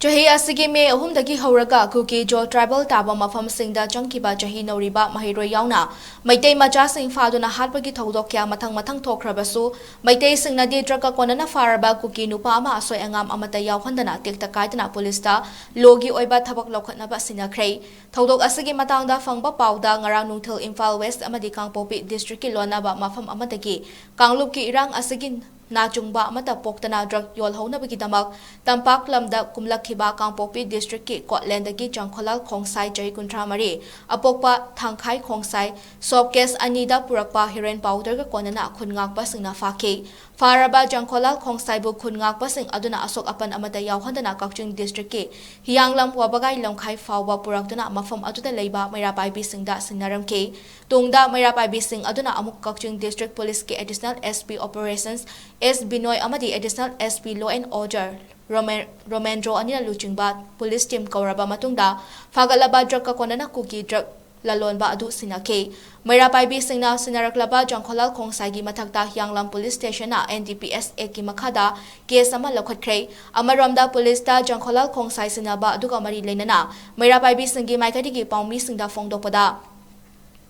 Chahi asigi me ahumdagi hauraga 𝐃𝐀𝐃𝐄 tribal taba mafamsingda changkiba chahi nauriba mahiroi yauna maitei macha sing faduna hatbagi thodok kya mathang thokrabasu maitei singna di draka konana faraba 𝐾𝐾 nupa ama asoi angam amata yawhandana tekta kaitana polista logi oiba thabak lokhatnaba sinakhrei thodok asigi matangda fangba pauda ngarang nungthil Imphal West amadi Kangpopi district ki lonaba mafam amadagi Kanglup ki irang asigi Nachungba amata poktana drug yol haunabagidamak tampak lamda kumlakhiba Kangpopi district ki Kotlandagi Jangkholal Khongsai Chahi Kuntramari apokpa Thangkhai Khongsai sob case anida purakpa heroin powder ka konana khungakpa singna fakhi faraba Jangkholal Khongsai bu khungakpa sing aduna asok apan amata yawhandana Kakching district ki Hiyanglam wabagai longkhai fawba puraktuna mafam aduda leiba Mairapai bisingda sinaramki tungda Mairapai bising aduna amuk Kakching district police ki additional SP operations S. Binoy amadi additional SP Law and Order Romandro anila luchingba police team kauraba matungda fagalaba drug ka konana kuki drug lalonba adu sinake Mairapai bisingna sinaraklaba Jangkholal Khongsai gi mathakta Hiyanglam police station na NDPS ki makhada case ama lokhatkhrei amaramda police ta Jangkholal Khongsai sinaba aduga mari leinana Mairapai bisingi maikadi gi paumi singda fongdokpada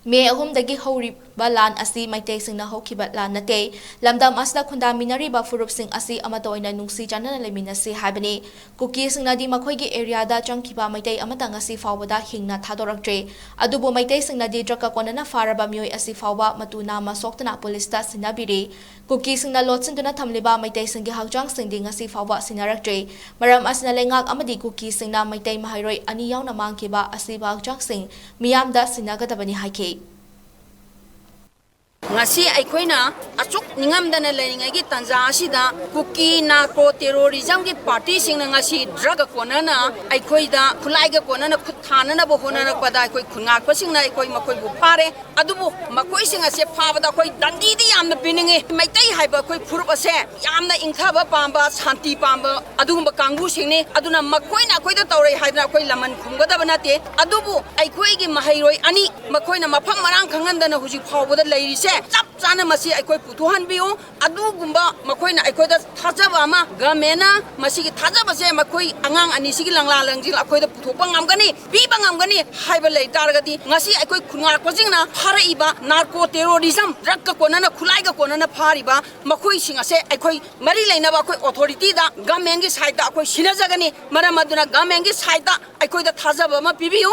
Me ahumdagi hauriba lan asi maitei singna hokhiba lan nate lamdam asda khunda minari ba furup sing asi amata oina nungsi janana leminasi habani kuki singna di makhoigi area da changkhiba maitei amata ngasi fawbada hingna thadoraktre adubu maitei singna di draka konana faraba mioi asi fawba matuna ma soktana police ta sinabiri kuki singna lotsinduna thamliba maitei singi hakjang singdi ngasi fawba sinaraktre maram asna lengak amadi kuki singna maitei mahairoi ani yauna mangkiba asi ba hakjang sing miyamda sinagadabani haike ngasi aikoina achuk ningamdana leringagi tanja asida kuki narco terrorism gi party singna ngasi drug konana aikoida khulaiga konana khuthanana bo honana pada koi khungak pasingna koi makoi bu pare adubu makoi singa se phabada koi dandi di yamna pininge maitai haiba koi phurup ase yamna inkhaba pamba shanti pamba adugumba kangbu singni aduna makoina koida tawrai haidna koi laman khumgada banate adubu aikoi gi mahairoi ani makoina mafam marang khangandana huji phawbada leiri chap chana masi aikoi putuhan biu adu gumba makoi na aikoi da thajaba ama gamena masi gi thajaba se makoi angang ani sigi langla langjil akoi da puthokpa ngamgani biba ngamgani haiba lei targati ngasi aikoi khungar pajingna phariba narco terrorism drug ka konana khulai ga konana phariba makoi singa se aikoi mari leina ba koi authority da government gi side da akoi sinajagani mara maduna government gi side da aikoi da thajaba ma pibiu